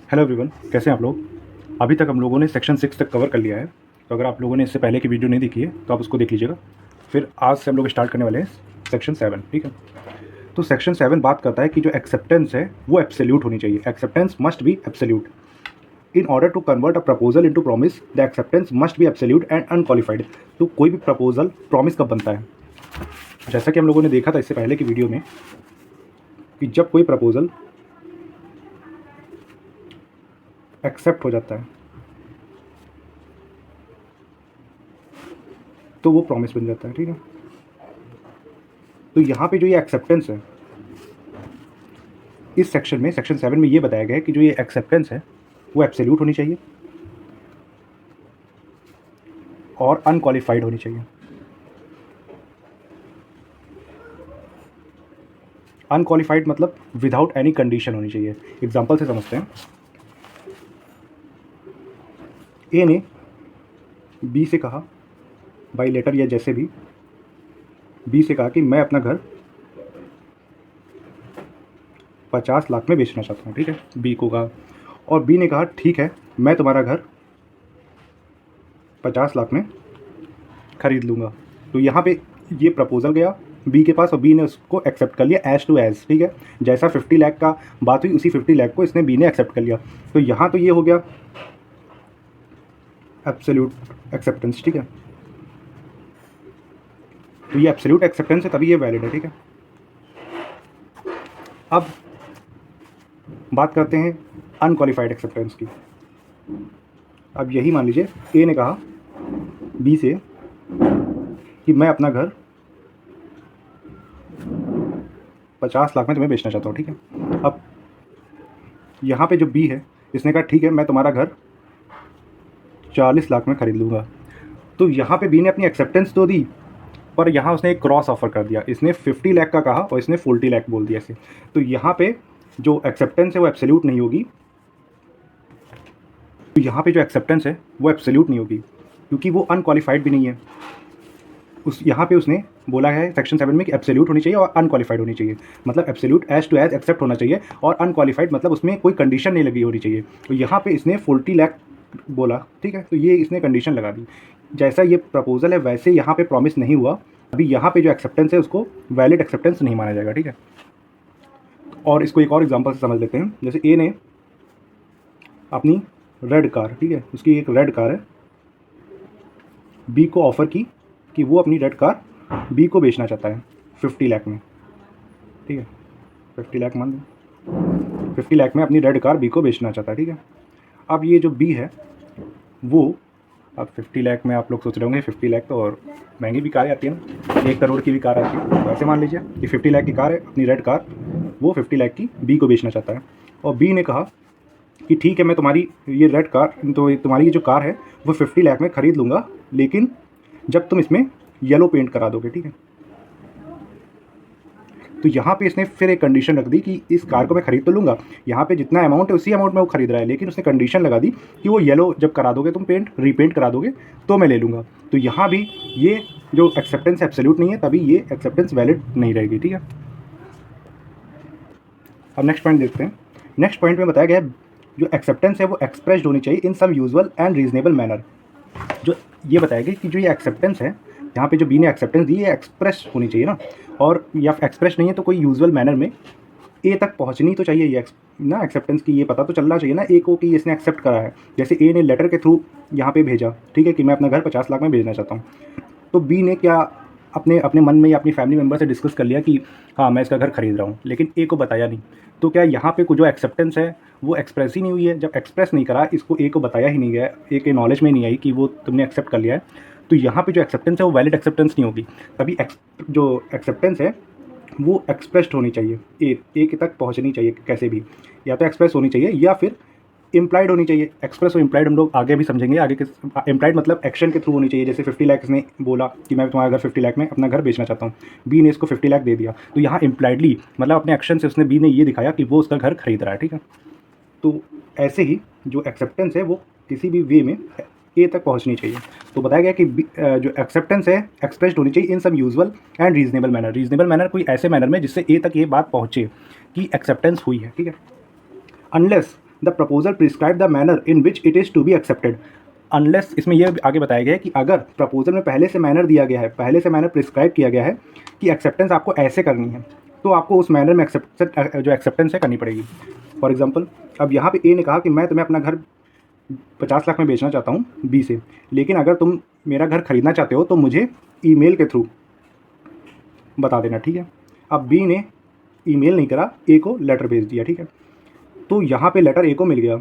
Hello everyone, कैसे हैं आप लोग। अभी तक हम लोगों ने सेक्शन 6 तक कवर कर लिया है। तो अगर आप लोगों ने इससे पहले की वीडियो नहीं देखी है तो आप उसको देख लीजिएगा। फिर आज से हम लोग स्टार्ट करने वाले हैं सेक्शन 7। ठीक है। तो सेक्शन 7 बात करता है कि जो एक्सेप्टेंस है वो एब्सोल्यूट होनी चाहिए। Acceptance must be absolute. In order to convert a proposal into promise the acceptance must be absolute and unqualified. तो कोई भी प्रपोजल प्रॉमिस कब बनता है, जैसा कि हम लोगों ने देखा था इससे पहले की वीडियो में, कि जब कोई प्रपोजल एक्सेप्ट हो जाता है तो वो प्रॉमिस बन जाता है। ठीक है। तो यहाँ पे जो ये एक्सेप्टेंस है, इस सेक्शन में, सेक्शन 7 में ये बताया गया है कि जो ये एक्सेप्टेंस है वो एब्सोल्यूट होनी चाहिए और अनक्वालिफाइड होनी चाहिए। अनक्वालिफाइड मतलब विदाउट एनी कंडीशन होनी चाहिए। एग्जांपल से समझते हैं। ए ने बी से कहा, बाई लेटर या जैसे भी, बी से कहा कि मैं अपना घर 50 लाख में बेचना चाहता हूँ। ठीक है, बी को कहा, और बी ने कहा ठीक है, मैं तुम्हारा घर 50 लाख में खरीद लूँगा। तो यहाँ पे ये प्रपोजल गया बी के पास और बी ने उसको एक्सेप्ट कर लिया एज टू एज। ठीक है, जैसा 50 लाख का बात हुई उसी 50 लाख को इसने बी ने एक्सेप्ट कर लिया। तो यहाँ तो ये हो गया एब्सोल्यूट एक्सेप्टेंस। ठीक है, तो ये एब्सोल्यूट एक्सेप्टेंस है, तभी ये वैलिड है। ठीक है। अब बात करते हैं अनक्वालिफाइड एक्सेप्टेंस की। अब यही मान लीजिए ए ने कहा बी से कि मैं अपना घर 50 लाख में तुम्हें बेचना चाहता हूँ। ठीक है। अब यहाँ पे जो बी है इसने कहा ठीक है, मैं तुम्हारा घर 40 लाख में खरीद लूँगा। तो यहाँ पे बी ने अपनी एक्सेप्टेंस तो दी, पर यहाँ उसने एक क्रॉस ऑफर कर दिया। इसने 50 लाख का कहा और इसने 40 लाख बोल दिया इसे। तो यहाँ पे जो एक्सेप्टेंस है वो एब्सोल्यूट नहीं होगी। तो यहाँ पे जो एक्सेप्टेंस है वो एब्सोल्यूट नहीं होगी क्योंकि वो अनक्वालिफाइड भी नहीं है। उस यहाँ पे उसने बोला है सेक्शन 7 में कि एब्सोल्यूट होनी चाहिए और अनक्वालिफाइड होनी चाहिए। मतलब absolute as to as accept होना चाहिए और अनक्वालिफाइड मतलब उसमें कोई कंडीशन नहीं लगी होनी चाहिए। तो यहाँ पे इसने 40 लाख बोला। ठीक है, तो ये इसने कंडीशन लगा दी। जैसा ये प्रपोजल है वैसे यहाँ पे प्रॉमिस नहीं हुआ। अभी यहाँ पे जो एक्सेप्टेंस है उसको वैलिड एक्सेप्टेंस नहीं माना जाएगा। ठीक है। और इसको एक और एग्जांपल से समझ लेते हैं। जैसे ए ने अपनी रेड कार, ठीक है, उसकी एक रेड कार है, बी को ऑफ़र की कि वो अपनी रेड कार बी को बेचना चाहता है 50 लाख में। ठीक है, 50 लाख मान लो, 50 लाख में अपनी रेड कार बी को बेचना चाहता है। ठीक है। अब ये जो बी है वो, अब 50 लाख में आप लोग सोच रहे होंगे 50 लाख तो और महंगी भी कार आती है ना, 1 करोड़ की भी कार आती है। तो ऐसे मान लीजिए कि 50 लाख की कार है, अपनी रेड कार, वो 50 लाख की बी को बेचना चाहता है। और बी ने कहा कि ठीक है, मैं तुम्हारी ये रेड कार, तो तुम्हारी ये जो कार है वो 50 लाख में ख़रीद लूँगा, लेकिन जब तुम इसमें येलो पेंट करा दोगे। ठीक है। तो यहाँ पे इसने फिर एक कंडीशन रख दी कि इस कार को मैं खरीद तो लूँगा, यहाँ पे जितना अमाउंट है उसी अमाउंट में वो खरीद रहा है, लेकिन उसने कंडीशन लगा दी कि वो येलो जब करा दोगे, तुम पेंट रीपेंट करा दोगे तो मैं ले लूँगा। तो यहाँ भी ये जो एक्सेप्टेंस एब्सोल्यूट नहीं है, तभी ये एक्सेप्टेंस वैलिड नहीं रहेगी। ठीक है। अब नेक्स्ट पॉइंट देखते हैं। नेक्स्ट पॉइंट में बताया गया है जो एक्सेप्टेंस है वो एक्सप्रेस्ड होनी चाहिए in some usual and reasonable manner. जो ये बताया गया कि जो ये एक्सेप्टेंस है, यहाँ पे जो बी ने एक्सेप्टेंस दी, ये एक्सप्रेस होनी चाहिए ना, और या एक्सप्रेस नहीं है तो कोई यूजुअल मैनर में ए तक पहुँचनी तो चाहिए ये ना एक्सेप्टेंस की, ये पता तो चलना चाहिए ना ए को कि इसने एक्सेप्ट करा है। जैसे ए ने लेटर के थ्रू यहाँ पे भेजा, ठीक है, कि मैं अपना घर 50 लाख में भेजना चाहता हूँ, तो बी ने क्या अपने अपने मन में या अपनी फैमिली मेम्बर से डिस्कस कर लिया कि हाँ मैं इसका घर खरीद रहा हूँ, लेकिन ए को बताया नहीं। तो क्या यहाँ पे जो एक्सेप्टेंस है वो एक्सप्रेस ही नहीं हुई है? जब एक्सप्रेस नहीं करा, इसको ए को बताया ही नहीं गया, ए के नॉलेज में नहीं आई कि वो तुमने एक्सेप्ट कर लिया है, तो यहाँ पे जो एक्सेप्टेंस है वो वैलिड एक्सेप्टेंस नहीं होगी। तभी जो एक्सेप्टेंस है वो एक्सप्रेस्ड होनी चाहिए, ए के तक पहुँचनी चाहिए कैसे भी, या तो एक्सप्रेस होनी चाहिए या फिर इम्प्लाइड होनी चाहिए। एक्सप्रेस और इम्प्लाइड हम लोग आगे भी समझेंगे। आगे के इम्प्लाइड मतलब एक्शन के थ्रू होनी चाहिए। जैसे 50 लाख इसने बोला कि मैं तुम्हारा घर 50 लाख में अपना घर बेचना चाहता हूँ, बी ने इसको 50 लाख दे दिया, तो यहाँ इम्प्लाइडली मतलब अपने एक्शन से उसने बी ने ये दिखाया कि वो उसका घर खरीद रहा है। ठीक है। तो ऐसे ही जो एक्सेप्टेंस है वो किसी भी वे में ए तक पहुंचनी चाहिए। तो बताया गया कि जो एक्सेप्टेंस है एक्सप्रेस्ड होनी चाहिए in some usual and reasonable manner. Reasonable manner कोई ऐसे मैनर में जिससे ए तक ये बात पहुँचे कि एक्सेप्टेंस हुई है। ठीक है। Unless the proposal prescribe the manner in which it is to be accepted. Unless, इसमें यह आगे बताया गया है कि अगर प्रपोजल में पहले से मैनर दिया गया है, पहले से मैनर प्रिस्क्राइब किया गया है कि एक्सेप्टेंस आपको ऐसे करनी है, तो आपको उस मैनर में जो एक्सेप्टेंस है करनी पड़ेगी। फॉर एग्जांपल, अब यहाँ पे ए ने कहा कि मैं तुम्हें अपना घर 50 लाख में बेचना चाहता हूँ बी से, लेकिन अगर तुम मेरा घर खरीदना चाहते हो तो मुझे ईमेल के थ्रू बता देना, ठीक है। अब बी ने ईमेल नहीं करा, ए को लेटर भेज दिया, ठीक है। तो यहाँ पे लेटर ए को मिल गया।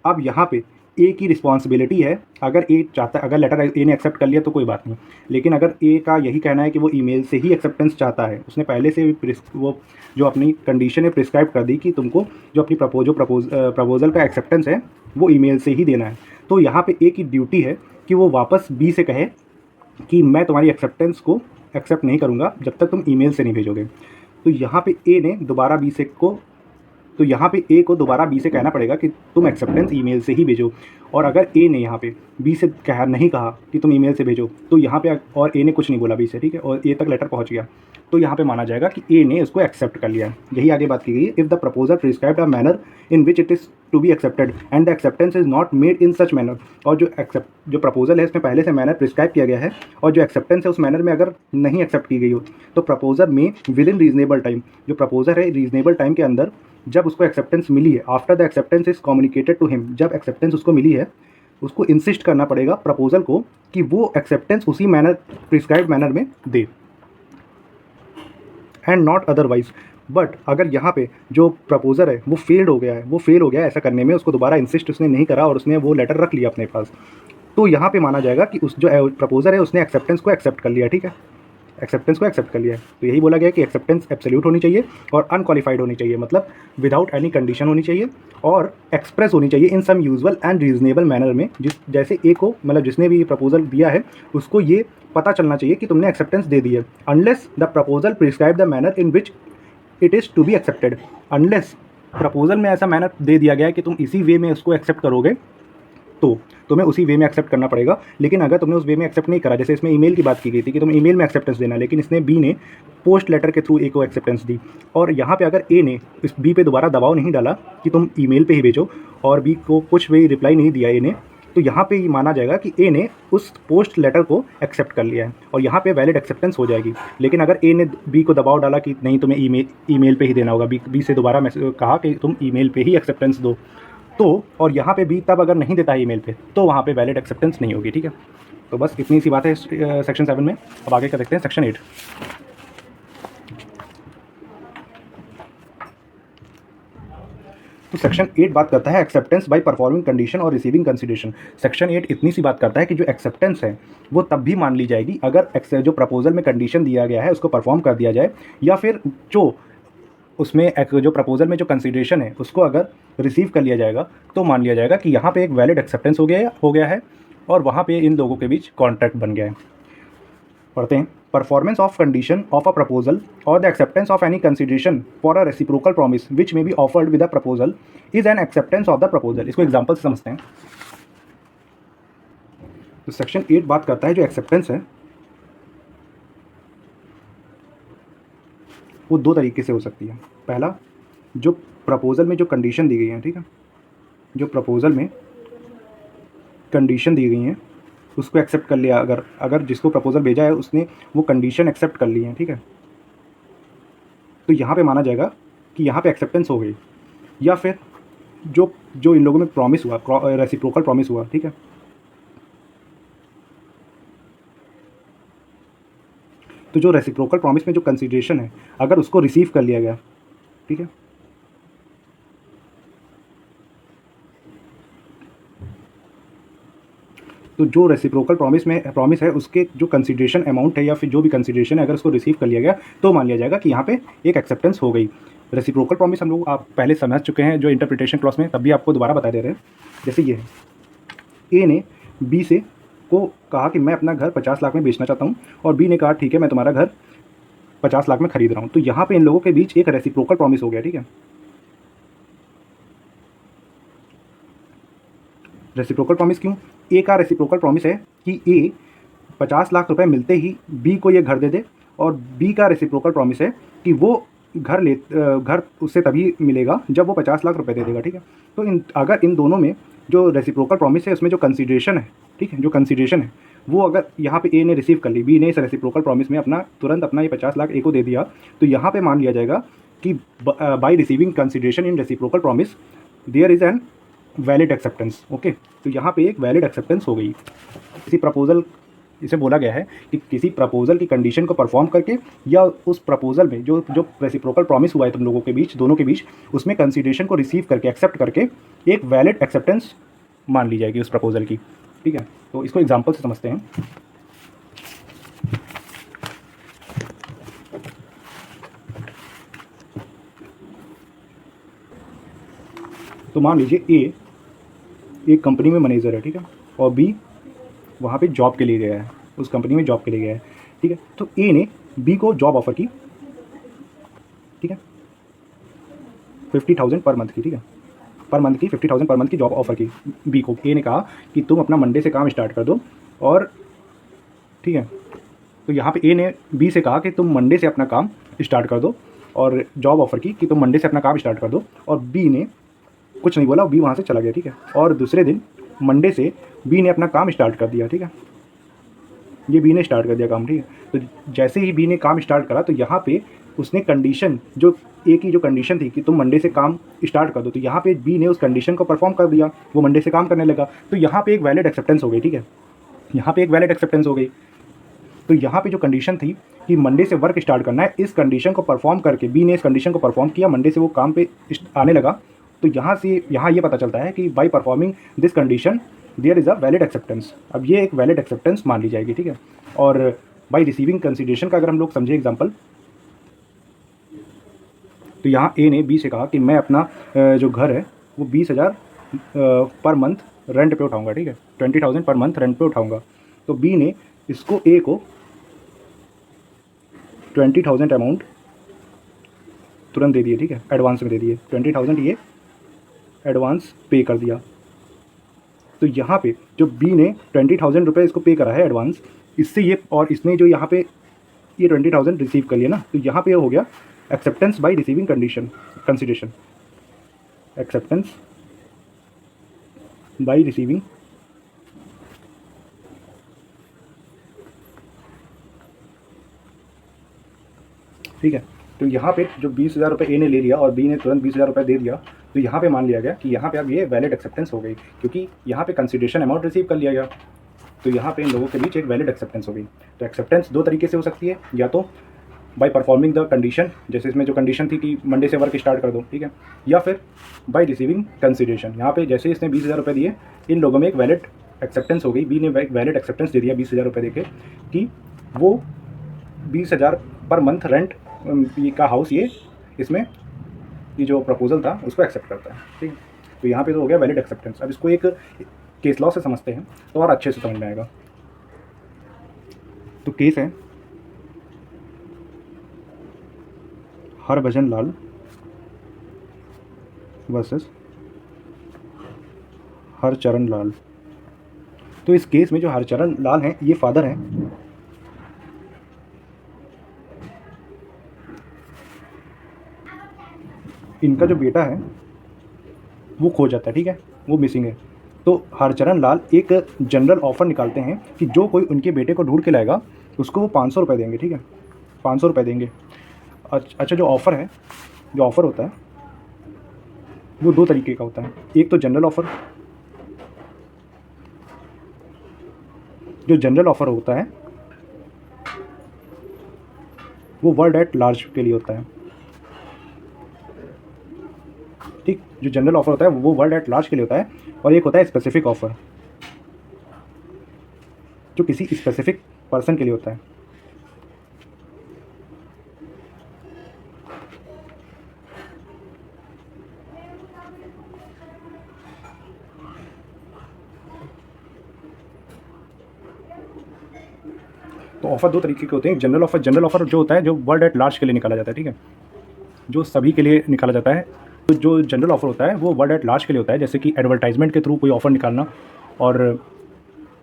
अब यहाँ पे ए की रिस्पॉन्सिबिलिटी है, अगर ए चाहता, अगर लेटर ए ने एक्सेप्ट कर लिया तो कोई बात नहीं, लेकिन अगर ए का यही कहना है कि वो ईमेल से ही एक्सेप्टेंस चाहता है, उसने पहले से वो जो अपनी कंडीशन है प्रिस्क्राइब कर दी कि तुमको जो अपनी प्रपोजल का एक्सेप्टेंस है वो ईमेल से ही देना है, तो यहाँ पे ए की ड्यूटी है कि वो वापस बी से कहे कि मैं तुम्हारी एक्सेप्टेंस को एक्सेप्ट नहीं करूँगा जब तक तुम ईमेल से नहीं भेजोगे। तो यहाँ पे ए ने दोबारा बी से को तो यहाँ पे ए को दोबारा बी से कहना पड़ेगा कि तुम एक्सेप्टेंस ईमेल से ही भेजो, और अगर ए ने यहाँ पे बी से नहीं कहा कि तुम ईमेल से भेजो, तो यहाँ पे और ए ने कुछ नहीं बोला बी से, ठीक है, और ए तक लेटर पहुँच गया, तो यहाँ पे माना जाएगा कि ए ने इसको एक्सेप्ट कर लिया। यही आगे बात की गई है। If the proposal prescribed a manner in which it is to be accepted and the acceptance is not made in such manner, और जो प्रपोजल है इसमें पहले से मैनर प्रिस्क्राइब किया गया है और जो एक्सेप्टेंस है उस मैनर में अगर नहीं एक्सेप्ट की गई हो, तो प्रपोजर में विद इन रीजनेबल टाइम, जो प्रपोजर है रीजनेबल टाइम के अंदर जब उसको एक्सेप्टेंस मिली है, after the acceptance is communicated to him, जब एक्सेप्टेंस उसको मिली है, उसको इंसिस्ट करना पड़ेगा प्रपोजल को कि वो एक्सेप्टेंस उसी मैनर प्रिस्क्राइब्ड मैनर में दे, एंड नॉट अदरवाइज। बट अगर यहाँ पे जो प्रपोजर है वो फेल हो गया है ऐसा करने में, उसको दोबारा इंसिस्ट उसने नहीं करा और उसने वो लेटर रख लिया अपने पास, तो यहाँ पे माना जाएगा कि उस जो प्रपोजर है उसने एक्सेप्टेंस को एक्सेप्ट कर लिया, ठीक है, एक्सेप्टेंस को एक्सेप्ट कर लिया है। तो यही बोला गया कि एक्सेप्टेंस एब्सोल्यूट होनी चाहिए और अनक्वालिफाइड होनी चाहिए, मतलब विदाउट एनी कंडीशन होनी चाहिए, और एक्सप्रेस होनी चाहिए in some usual and reasonable manner में, जैसे ए को, मतलब जिसने भी ये प्रपोजल दिया है उसको ये पता चलना चाहिए कि तुमने एक्सेप्टेंस दे दी है। Unless the proposal prescribe the manner in which it is to be accepted, unless proposal में ऐसा मैनर दे दिया गया है कि तुम इसी वे में उसको एक्सेप्ट करोगे, तो तुम्हें उसी वे में एक्सेप्ट करना पड़ेगा। लेकिन अगर तुमने उस वे में एक्सेप्ट नहीं करा, जैसे इसमें ईमेल की बात की गई थी कि तुम ईमेल में एक्सेप्टेंस देना, लेकिन इसने बी ने पोस्ट लेटर के थ्रू ए को एक्सेप्टेंस दी, और यहाँ पे अगर ए ने इस बी पे दोबारा दबाव नहीं डाला कि तुम ईमेल पे ही भेजो, और बी को कुछ भी रिप्लाई नहीं दिया ए ने, तो यहाँ पे ये माना जाएगा कि ए ने उस पोस्ट लेटर को एक्सेप्ट कर लिया है और यहाँ पे वैलिड एक्सेप्टेंस हो जाएगी। लेकिन अगर ए ने बी को दबाव डाला कि नहीं तुम्हें ईमेल पे ही देना होगा, बी से दोबारा मैसेज कहा कि तुम ईमेल पे ही एक्सेप्टेंस दो, तो और यहाँ पे बी तब अगर नहीं देता है ईमेल पे, तो वहाँ पे वैलिड एक्सेप्टेंस नहीं होगी, ठीक है। तो बस इतनी सी बात है सेक्शन 7 में। अब आगे कर देखते हैं सेक्शन 8। तो सेक्शन 8 बात करता है एक्सेप्टेंस बाय परफॉर्मिंग कंडीशन और रिसीविंग कंसिडरेशन। सेक्शन 8 इतनी सी बात करता है कि जो एक्सेप्टेंस है वो तब भी मान ली जाएगी अगर जो प्रपोजल में कंडीशन दिया गया है उसको परफॉर्म कर दिया जाए, या फिर जो उसमें जो प्रपोजल में जो कंसिडरेशन है उसको अगर रिसीव कर लिया जाएगा, तो मान लिया जाएगा कि यहाँ पे एक वैलिड एक्सेप्टेंस हो गया है और वहाँ पे इन लोगों के बीच कॉन्ट्रैक्ट बन गया है। पढ़ते हैं। Performance of condition of a proposal और the acceptance of any consideration for a reciprocal promise which may be offered with a proposal is an acceptance of the proposal. इसको एग्जाम्पल से समझते हैं। तो सेक्शन 8 बात करता है जो एक्सेप्टेंस है वो दो तरीके से हो सकती है। पहला, जो प्रपोजल में जो कंडीशन दी गई है, ठीक है, जो प्रपोजल में कंडीशन दी गई हैं उसको एक्सेप्ट कर लिया, अगर जिसको प्रपोजल भेजा है उसने वो कंडीशन एक्सेप्ट कर ली है, ठीक है, तो यहाँ पे माना जाएगा कि यहाँ पे एक्सेप्टेंस हो गई। या फिर जो इन लोगों में प्रॉमिस हुआ, रेसिप्रोकल प्रॉमिस हुआ, ठीक है, तो जो रेसिप्रोकल प्रॉमिस में जो कंसिडरेशन है अगर उसको रिसीव कर लिया गया, ठीक है, तो जो रेसिप्रोकल प्रॉमिस है उसके जो कंसिडरेशन अमाउंट है या फिर जो भी कंसिडरेशन है अगर उसको रिसीव कर लिया गया, तो मान लिया जाएगा कि यहाँ पे एक एक्सेप्टेंस हो गई। रेसिप्रोकल प्रॉमिस हम लोग आप पहले समझ चुके हैं जो इंटरप्रिटेशन क्लॉज में, तब भी आपको दोबारा बता दे रहे हैं। जैसे ये है, ए ने बी से को कहा कि मैं अपना घर 50 लाख में बेचना चाहता हूँ, और बी ने कहा ठीक है मैं तुम्हारा घर 50 लाख में खरीद रहा हूँ। तो यहाँ पे इन लोगों के बीच एक रेसिप्रोकल प्रॉमिस हो गया, ठीक है। रेसिप्रोकल प्रॉमिस क्यों? ए का रेसिप्रोकल प्रॉमिस है कि ए 50 लाख रुपए मिलते ही बी को ये घर दे दे, और बी का रेसिप्रोकल प्रॉमिस है कि वो घर उससे तभी मिलेगा जब वो 50 लाख रुपए दे देगा, ठीक है। तो अगर इन दोनों में जो रेसिप्रोकल प्रॉमिस है उसमें जो कंसीडरेशन है, ठीक है, जो कंसीडरेशन है वो अगर यहाँ पे ए ने रिसीव कर ली, बी ने इस रेसिप्रोकल प्रॉमिस में तुरंत अपना ये 50 लाख ए को दे दिया, तो यहाँ पे मान लिया जाएगा कि by receiving consideration in reciprocal promise there is an valid acceptance. Okay, तो यहाँ पे एक वैलिड एक्सेप्टेंस हो गई। किसी प्रपोजल, इसे बोला गया है कि किसी प्रपोजल की कंडीशन को परफॉर्म करके या उस प्रपोजल में जो जो रेसिप्रोकल प्रॉमिस हुआ है तुम लोगों के बीच, दोनों के बीच, उसमें कंसीडरेशन को रिसीव करके, एक्सेप्ट करके एक वैलिड एक्सेप्टेंस मान ली जाएगी उस प्रपोजल की, ठीक है। तो इसको एग्जांपल से समझते हैं। तो मान लीजिए ए एक कंपनी में मैनेजर है, ठीक है, और बी वहाँ पे जॉब के लिए गया है, उस कंपनी में जॉब के लिए गया है, ठीक है। तो ए ने बी को जॉब ऑफर की, ठीक है, 50,000 पर मंथ की, ठीक है, पर मंथ की 50,000 पर मंथ की जॉब ऑफर की बी को। ए ने कहा कि तुम अपना मंडे से काम स्टार्ट कर दो, और ठीक है, तो यहाँ पे ए ने बी से कहा कि तुम मंडे से अपना काम स्टार्ट कर दो, और जॉब ऑफर की कि तुम मंडे से अपना काम स्टार्ट कर दो, और बी ने कुछ नहीं बोला, बी वहाँ से चला गया, ठीक है। और दूसरे दिन मंडे से बी ने अपना काम स्टार्ट कर दिया, ठीक है, ये बी ने स्टार्ट कर दिया काम, ठीक है। तो जैसे ही बी ने काम स्टार्ट करा तो यहाँ पे उसने कंडीशन, जो ए की जो कंडीशन थी कि तुम मंडे से काम स्टार्ट कर दो, तो यहाँ पे बी ने उस कंडीशन को परफॉर्म कर दिया, वो मंडे से काम करने लगा, तो यहाँ पे एक वैलिड एक्सेप्टेंस हो गई, ठीक है, यहाँ पे एक वैलिड एक्सेप्टेंस हो गई। तो यहाँ पे जो कंडीशन थी कि मंडे से वर्क स्टार्ट करना है, इस कंडीशन को परफॉर्म करके बी ने इस कंडीशन को परफॉर्म किया, मंडे से वो काम पे आने लगा, तो यहाँ ये पता चलता है कि by performing this condition there is a valid acceptance. अब ये एक वैलिड एक्सेप्टेंस मान ली जाएगी, ठीक है। और बाई रिसीविंग कंसीडरेशन का अगर हम लोग समझे एग्जाम्पल, तो यहाँ ए ने बी से कहा कि मैं अपना जो घर है वो 20,000 पर मंथ रेंट पे उठाऊंगा, ठीक है, 20,000 पर मंथ रेंट पे उठाऊंगा। तो बी ने इसको ए को 20,000 अमाउंट तुरंत दे दिए, ठीक है, एडवांस में दे दिए, 20,000 ये एडवांस पे कर दिया। तो यहाँ पे जो बी ने 20,000 रुपये इसको पे करा है एडवांस, इससे ये, और इसने जो यहाँ पे ये 20,000 रिसीव कर लिया ना, तो यहाँ पे हो गया acceptance bye receiving consideration, acceptance bye receiving ठीक है। तो यहाँ पे जो 20,000 रुपये ए ने ले लिया और बी ने तुरंत 20,000 रुपये दे दिया, तो यहाँ पे मान लिया गया कि यहाँ पे अब ये वैलिड एक्सेप्टेंस हो गई, क्योंकि यहाँ पे कंसीडरेशन अमाउंट रिसीव कर लिया गया, तो यहाँ पे इन लोगों के बीच एक वैलिड एक्सेप्टेंस हो गई। तो एक्सेप्टेंस दो तरीके से हो सकती है, या तो बाय परफॉर्मिंग द कंडीशन, जैसे इसमें जो कंडीशन थी कि मंडे से वर्क स्टार्ट कर दो, ठीक है, या फिर बाय रिसीविंग कंसीडरेशन। यहाँ पे जैसे इसने 20,000 रुपये दिए, इन लोगों में एक वैलिड एक्सेप्टेंस हो गई, बी ने एक वैलिड एक्सेप्टेंस दे दिया 20,000 रुपये देके कि वो 20,000 पर मंथ रेंट का हाउस, ये इसमें ये जो प्रपोजल था उसको एक्सेप्ट करता है, ठीक है। तो यहाँ पे तो हो गया वैलिड एक्सेप्टेंस। अब इसको एक केस लॉ से समझते हैं तो और अच्छे से समझ में आएगा। तो केस है हरभजन लाल वर्सेस हरचरण लाल। तो इस केस में जो हरचरण लाल हैं ये फादर हैं, इनका जो बेटा है वो खो जाता है, ठीक है, वो मिसिंग है। तो हरचरण लाल एक जनरल ऑफ़र निकालते हैं कि जो कोई उनके बेटे को ढूंढ के लाएगा उसको वो 500 रुपये देंगे, ठीक है, 500 रुपये देंगे। अच्छा, जो ऑफ़र है, जो ऑफ़र होता है वो दो तरीके का होता है। एक तो जनरल ऑफ़र, जो जनरल ऑफ़र होता है वो वर्ल्ड एट लार्ज के लिए होता है, ठीक, जो जनरल ऑफ़र होता है वो वर्ल्ड एट लार्ज के लिए होता है। और एक होता है स्पेसिफिक ऑफ़र, जो किसी स्पेसिफिक पर्सन के लिए होता है। तो ऑफ़र दो तरीके के होते हैं। जनरल ऑफ़र जो होता है जो वर्ल्ड एट लार्ज के लिए निकाला जाता है, ठीक है, जो सभी के लिए निकाला जाता है। तो जो जनरल ऑफ़र होता है वो वर्ल्ड एट लार्ज के लिए होता है, जैसे कि एडवर्टाइजमेंट के थ्रू कोई ऑफ़र निकालना, और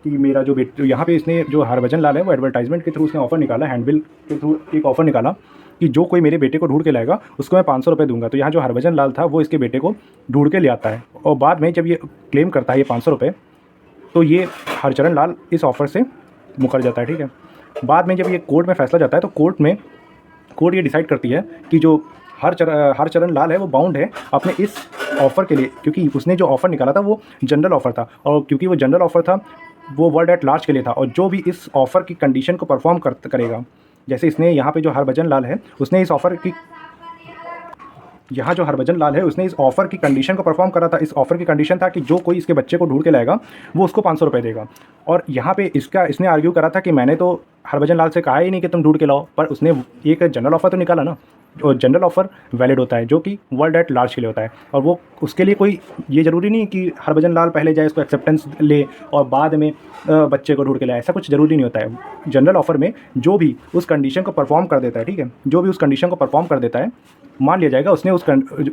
कि मेरा जो यहाँ पे इसने जो हरभजन लाल है वो एडवर्टाइजमेंट के थ्रू उसने ऑफ़र निकाला, हैंडबिल के थ्रू एक ऑफ़र निकाला कि जो कोई मेरे बेटे को ढूंढ के लाएगा उसको मैं 500 रुपये दूंगा। तो यहाँ जो हरभजन लाल था वो इसके बेटे को ढूंढ के ले आता है और बाद में जब ये क्लेम करता है ये 500 रुपये, तो ये हरचरण लाल इस ऑफ़र से मुकर जाता है, ठीक है। बाद में जब ये कोर्ट में फैसला जाता है तो कोर्ट ये डिसाइड करती है कि जो हरचरण लाल है वो बाउंड है अपने इस ऑफ़र के लिए, क्योंकि उसने जो ऑफ़र निकाला था वो जनरल ऑफ़र था, और क्योंकि वो जनरल ऑफ़र था वो वर्ल्ड एट लार्ज के लिए था, और जो भी इस ऑफ़र की कंडीशन को परफॉर्म करेगा, जैसे इसने यहाँ पे जो हरभजन लाल है उसने इस ऑफ़र की जो हरभजन लाल है उसने इस ऑफ़र की कंडीशन को परफॉर्म करा था। इस ऑफ़र की कंडीशन था कि जो कोई इसके बच्चे को ढूंढ के लाएगा वो उसको 500 रुपये देगा। और यहाँ पे इसने आर्ग्यू करा था कि मैंने तो हरभजन लाल से कहा ही नहीं कि तुम ढूंढ के लाओ, पर उसने एक जनरल ऑफ़र तो निकाला ना, और जनरल ऑफ़र वैलिड होता है जो कि वर्ल्ड एट लार्ज के लिए होता है, और वो उसके लिए कोई ये ज़रूरी नहीं कि हरभजन लाल पहले जाए, इसको एक्सेप्टेंस ले और बाद में बच्चे को ढूंढ के लाए, ऐसा कुछ ज़रूरी नहीं होता है। जनरल ऑफ़र में जो भी उस कंडीशन को परफॉर्म कर देता है, ठीक है, जो भी उस कंडीशन को परफॉर्म कर देता है, मान लिया जाएगा उसने उस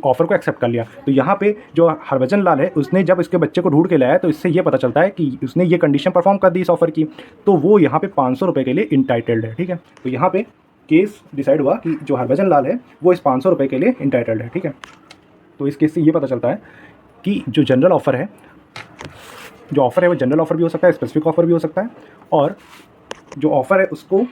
ऑफ़र को एक्सेप्ट कर लिया। तो यहाँ पे जो हरभजन लाल है उसने जब इसके बच्चे को ढूंढ के लाया तो इससे ये पता चलता है कि उसने ये कंडीशन परफॉर्म कर दी इस ऑफ़र की, तो वो यहाँ पे 500 रुपये के लिए इंटाइटल्ड है, ठीक है। तो यहाँ पे केस डिसाइड हुआ कि जो हरभजन लाल है वो इस 500 रुपये के लिए इंटाइटल्ड है, ठीक है। तो इस केस से ये पता चलता है कि जो जनरल ऑफ़र है, जो ऑफ़र है वो जनरल ऑफ़र भी हो सकता है, स्पेसिफिक ऑफ़र भी हो सकता है, और जो ऑफ़र है उसको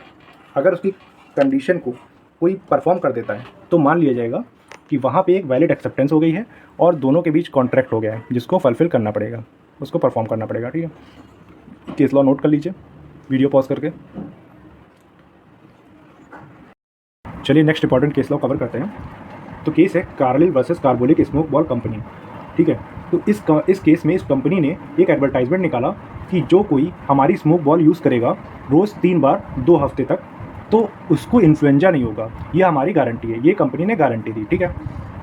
अगर उसकी कंडीशन को कोई परफॉर्म कर देता है तो मान लिया जाएगा कि वहाँ पे एक वैलिड एक्सेप्टेंस हो गई है और दोनों के बीच कॉन्ट्रैक्ट हो गया है जिसको फुलफिल करना पड़ेगा, उसको परफॉर्म करना पड़ेगा, ठीक है। केस लॉ नोट कर लीजिए वीडियो पॉज करके। चलिए next important case law cover करते हैं। तो केस है Carlill versus carbolic smoke ball company, ठीक है। तो इस केस में इस कंपनी ने एक एडवर्टाइजमेंट निकाला कि जो कोई हमारी स्मोक बॉल यूज़ करेगा रोज़ 3 बार 2 हफ्ते तक तो उसको इन्फ्लुएंजा नहीं होगा, ये हमारी गारंटी है, ये कंपनी ने गारंटी दी, ठीक है।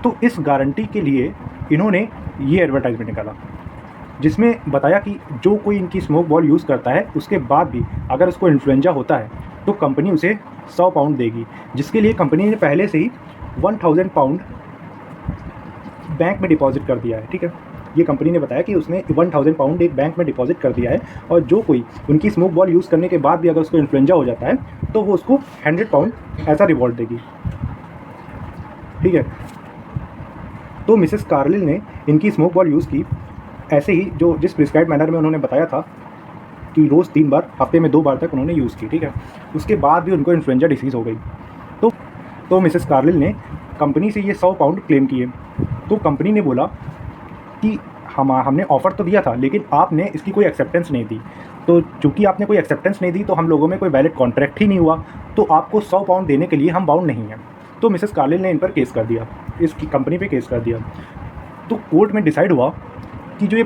तो इस गारंटी के लिए इन्होंने ये एडवर्टाइजमेंट निकाला जिसमें बताया कि जो कोई इनकी स्मोक बॉल यूज़ करता है उसके बाद भी अगर उसको इन्फ्लुएंजा होता है तो कंपनी उसे 100 पाउंड देगी, जिसके लिए कंपनी ने पहले से ही 1000 पाउंड बैंक में डिपॉजिट कर दिया है, ठीक है। ये कंपनी ने बताया कि उसने 1000 पाउंड एक बैंक में डिपॉजिट कर दिया है, और जो कोई उनकी स्मोक बॉल यूज़ करने के बाद भी अगर उसको इन्फ्लुएंजा हो जाता है तो वो उसको 100 पाउंड ऐसा रिवॉर्ड देगी, ठीक है। तो मिसेस कार्लिल ने इनकी स्मोक बॉल यूज़ की ऐसे ही जो जिस प्रिस्क्राइब मैनर में उन्होंने बताया था कि रोज़ 3 बार हफ्ते में 2 बार तक उन्होंने यूज़ की, ठीक है। उसके बाद भी उनको इन्फ्लुएंजा डिसीज़ हो गई। तो मिसेस कार्लिल ने कंपनी से ये 100 पाउंड क्लेम किए। तो कंपनी ने बोला कि हमने ऑफ़र तो दिया था लेकिन आपने इसकी कोई एक्सेप्टेंस नहीं दी, तो चूँकि आपने कोई एक्सेप्टेंस नहीं दी तो हम लोगों में कोई वैलिड कॉन्ट्रैक्ट ही नहीं हुआ, तो आपको 100 पाउंड देने के लिए हम बाउंड नहीं हैं। तो मिसेस कार्लिल ने इन पर केस कर दिया, इसकी कंपनी पे केस कर दिया। तो कोर्ट में डिसाइड हुआ कि जो ये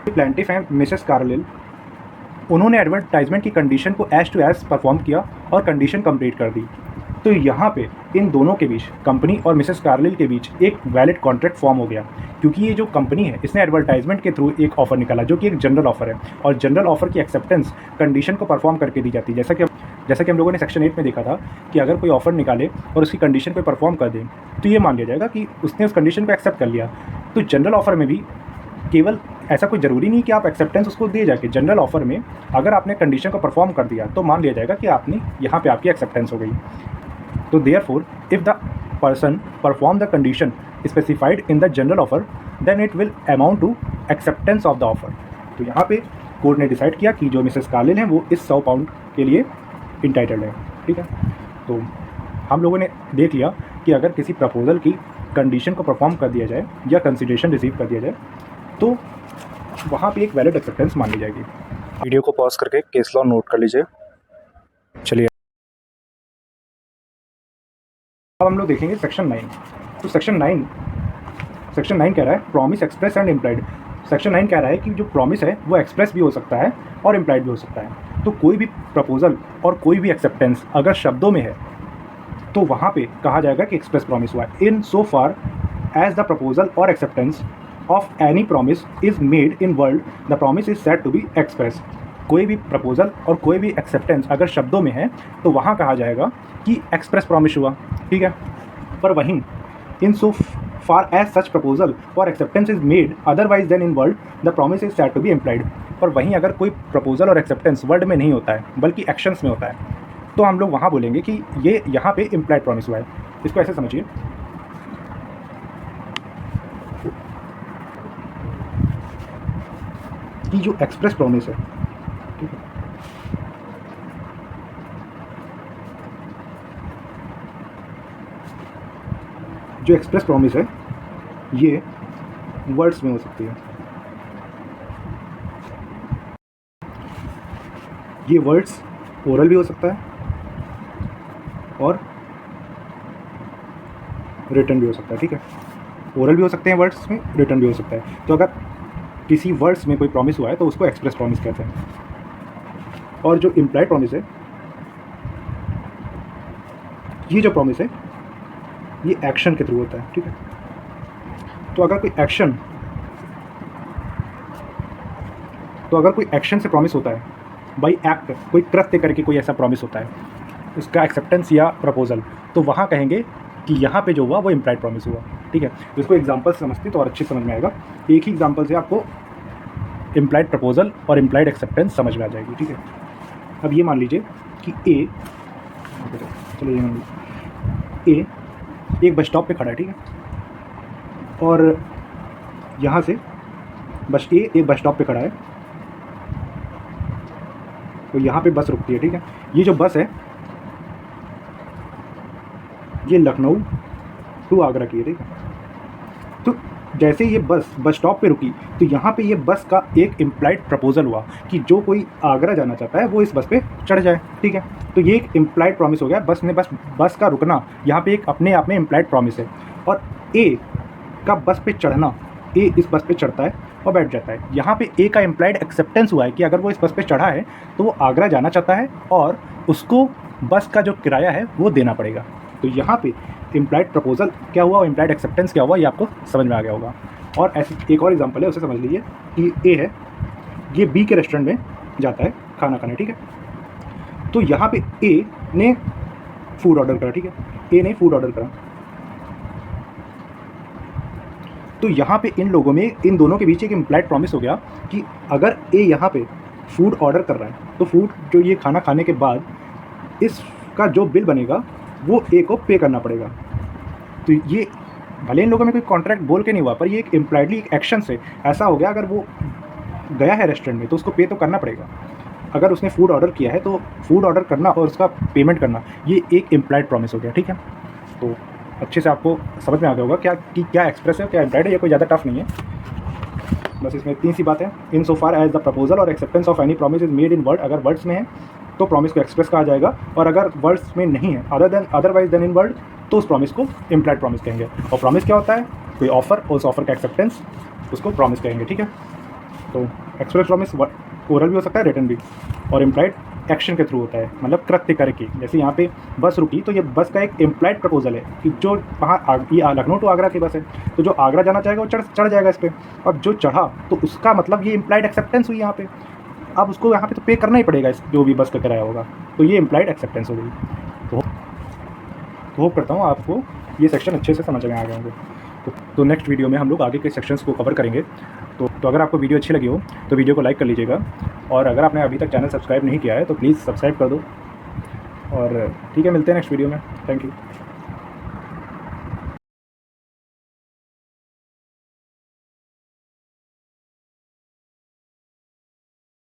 प्लांटिफ हैं मिसेस कार्लिल, उन्होंने एडवर्टाइजमेंट की कंडीशन को एज टू एज परफॉर्म किया और कंडीशन कंप्लीट कर दी। तो यहाँ पे इन दोनों के बीच, कंपनी और मिसेस कार्लिल के बीच एक वैलिड कॉन्ट्रैक्ट फॉर्म हो गया, क्योंकि ये जो कंपनी है इसने एडवर्टाइजमेंट के थ्रू एक ऑफ़र निकाला जो कि एक जनरल ऑफ़र है, और जनरल ऑफ़र की एक्सेप्टेंस कंडीशन को परफॉर्म करके दी जाती है। जैसा कि हम लोगों ने सेक्शन 8 में देखा था कि अगर कोई ऑफ़र निकाले और उसकी कंडीशन को परफॉर्म कर दे तो ये मान लिया जाएगा कि उसने उस कंडीशन को एक्सेप्ट कर लिया। तो जनरल ऑफ़र में भी केवल ऐसा कोई ज़रूरी नहीं कि आप एक्सेप्टेंस उसको दिए जाके, जनरल ऑफ़र में अगर आपने कंडीशन को परफॉर्म कर दिया तो मान लिया जाएगा कि आपने यहाँ पे आपकी एक्सेप्टेंस हो गई। तो therefore if the person perform the condition specified in the general offer then it will amount to acceptance of the offer. तो यहाँ पे कोर्ट ने डिसाइड किया कि जो मिसेस कार्लिल हैं वो इस 100 पाउंड के लिए इंटाइटल्ड है, ठीक है। तो हम लोगों ने देख लिया कि अगर किसी प्रपोजल की कंडीशन को परफॉर्म कर दिया जाए या कंसिडरेशन रिसीव कर दिया जाए तो वहाँ पे एक वैलिड एक्सेप्टेंस मान ली जाएगी। वीडियो को पॉज करके केस लॉ नोट कर लीजिए। चलिए अब हम लोग देखेंगे सेक्शन 9। तो सेक्शन 9 कह रहा है promise express and implied. Section 9 कह रहा है कि जो प्रॉमिस है वो एक्सप्रेस भी हो सकता है और इम्प्लाइड भी हो सकता है। तो कोई भी प्रपोजल और कोई भी एक्सेप्टेंस अगर शब्दों में है तो वहाँ पे कहा जाएगा कि एक्सप्रेस प्रॉमिस हुआ है। In so far as the proposal और acceptance of any promise is made in words the promise is said to be express. कोई भी प्रपोजल और कोई भी एक्सेप्टेंस अगर शब्दों में है तो वहाँ कहा जाएगा कि एक्सप्रेस प्रॉमिस हुआ, ठीक है। पर वहीं in so far as such proposal और acceptance is made otherwise than in words the promise is said to be implied. पर वहीं अगर कोई प्रपोजल और एक्सेप्टेंस वर्ड में नहीं होता है बल्कि एक्शंस में होता है तो हम लोग वहाँ बोलेंगे कि ये यहाँ पे इम्प्लाइड प्रॉमिस हुआ है। इसको ऐसे समझिए कि जो एक्सप्रेस प्रॉमिस है, ठीक है, जो एक्सप्रेस प्रॉमिस है ये वर्ड्स में हो सकती है। ये वर्ड्स ओरल भी हो सकता है और रिटन भी हो सकता है, ठीक है। ओरल भी हो सकते हैं वर्ड्स में, रिटन भी हो सकता है। तो अगर किसी वर्ड्स में कोई प्रॉमिस हुआ है तो उसको एक्सप्रेस प्रॉमिस कहते हैं। और जो इम्प्लाइड प्रॉमिस है, ये जो प्रॉमिस है ये एक्शन के थ्रू होता है, ठीक है। तो अगर कोई एक्शन से प्रॉमिस होता है, बाई एक्ट, कोई कृत्य करके कोई ऐसा प्रॉमिस होता है, उसका एक्सेप्टेंस या प्रपोजल, तो वहाँ कहेंगे कि यहाँ पे जो हुआ वो इम्प्लाइड प्रॉमिस हुआ, ठीक है। तो इसको एग्जांपल से समझते तो और अच्छे समझ में आएगा। एक ही एग्जांपल से आपको इम्प्लाइड प्रपोजल और इम्प्लाइड एक्सेप्टेंस समझ में आ जाएगी, ठीक है। अब ये मान लीजिए कि ए, चलो ये मान लीजिए ए एक बस स्टॉप पे खड़ा है, ठीक है, और यहाँ से एक बस स्टॉप पे खड़ा है, तो यहाँ पे बस रुकती है, ठीक है। ये जो बस है ये लखनऊ टू आगरा की है, ठीक है। तो जैसे ये बस स्टॉप पे रुकी तो यहाँ पे ये बस का एक इम्प्लाइड प्रपोजल हुआ कि जो कोई आगरा जाना चाहता है वो इस बस पे चढ़ जाए, ठीक है। तो ये एक इम्प्लाइड प्रॉमिस हो गया। बस का रुकना यहाँ पे एक अपने आप में इम्प्लाइड प्रॉमिस है। और ए का बस पे चढ़ना, ए इस बस पे चढ़ता है और बैठ जाता है, यहाँ पे ए का इम्प्लाइड एक्सेप्टेंस हुआ है कि अगर वो इस बस पे चढ़ा है तो वो आगरा जाना चाहता है और उसको बस का जो किराया है वो देना पड़ेगा। तो यहाँ पे इम्प्लाइड प्रपोजल क्या हुआ और इम्प्लाइड एक्सेप्टेंस क्या हुआ, ये आपको समझ में आ गया होगा। और ऐसे एक और एग्जांपल है, उसे समझ लीजिए कि ए है, ये बी के रेस्टोरेंट में जाता है खाना खाने, ठीक है। तो यहाँ पे ए ने फूड ऑर्डर करा, ठीक है, ए ने फूड ऑर्डर करा। तो यहाँ पे इन दोनों के बीच एक इम्प्लाइड प्रॉमिस हो गया कि अगर ए यहाँ पे फूड ऑर्डर कर रहा है तो फूड जो ये खाना खाने के बाद इसका जो बिल बनेगा वो ए को पे करना पड़ेगा। तो ये भले इन लोगों में कोई कॉन्ट्रैक्ट बोल के नहीं हुआ, पर ये एक इम्प्लाइडली एक एक्शन से ऐसा हो गया, अगर वो गया है रेस्टोरेंट में तो उसको पे तो करना पड़ेगा। अगर उसने फूड ऑर्डर किया है तो फूड ऑर्डर करना और उसका पेमेंट करना, ये एक इम्प्लाइड प्रॉमिस हो गया, ठीक है। तो अच्छे से आपको समझ में आ गया होगा क्या एक्सप्रेस है क्या इम्प्लाइड है। ये कोई ज़्यादा टफ नहीं है, बस इसमें 3 सी बातें। इन so far as the proposal और acceptance of any promise is made in word, अगर वर्ड्स में है तो प्रॉमिस को एक्सप्रेस कहा जाएगा, और अगर वर्ड्स में नहीं है अदरवाइज देन इन वर्ड तो उस प्रॉमिस को इम्प्लाइड प्रॉमिस कहेंगे। और प्रॉमिस क्या होता है, कोई ऑफर, उस ऑफर का एक्सेप्टेंस, उसको प्रॉमिस कहेंगे, ठीक है। तो एक्सप्रेस प्रॉमिस ओरल भी हो सकता है, रिटन भी, और इम्प्लाइड एक्शन के थ्रू होता है, मतलब कृत्य करके। जैसे यहाँ पे बस रुकी तो ये बस का एक इम्प्लाइड प्रपोजल है कि जो वहाँ ये लखनऊ टू आगरा की बस है, तो जो आगरा जाना चाहेगा वो चढ़ जाएगा इस पर, और जो चढ़ा तो उसका मतलब ये इम्प्लाइड एक्सेप्टेंस हुई यहाँ पे। अब उसको यहाँ पे तो पे करना ही पड़ेगा इस जो भी बस का किराया होगा, तो ये इम्प्लाइड एक्सेप्टेंस हो गई। तो होप करता हूँ आपको ये सेक्शन अच्छे से समझ में आ गए होंगे। तो नेक्स्ट वीडियो में हम लोग आगे के सेक्शंस को कवर करेंगे। तो अगर आपको वीडियो अच्छी लगी हो तो वीडियो को लाइक कर लीजिएगा, और अगर आपने अभी तक चैनल सब्सक्राइब नहीं किया है तो प्लीज़ सब्सक्राइब कर दो। और ठीक है, मिलते हैं नेक्स्ट वीडियो में। Thank you.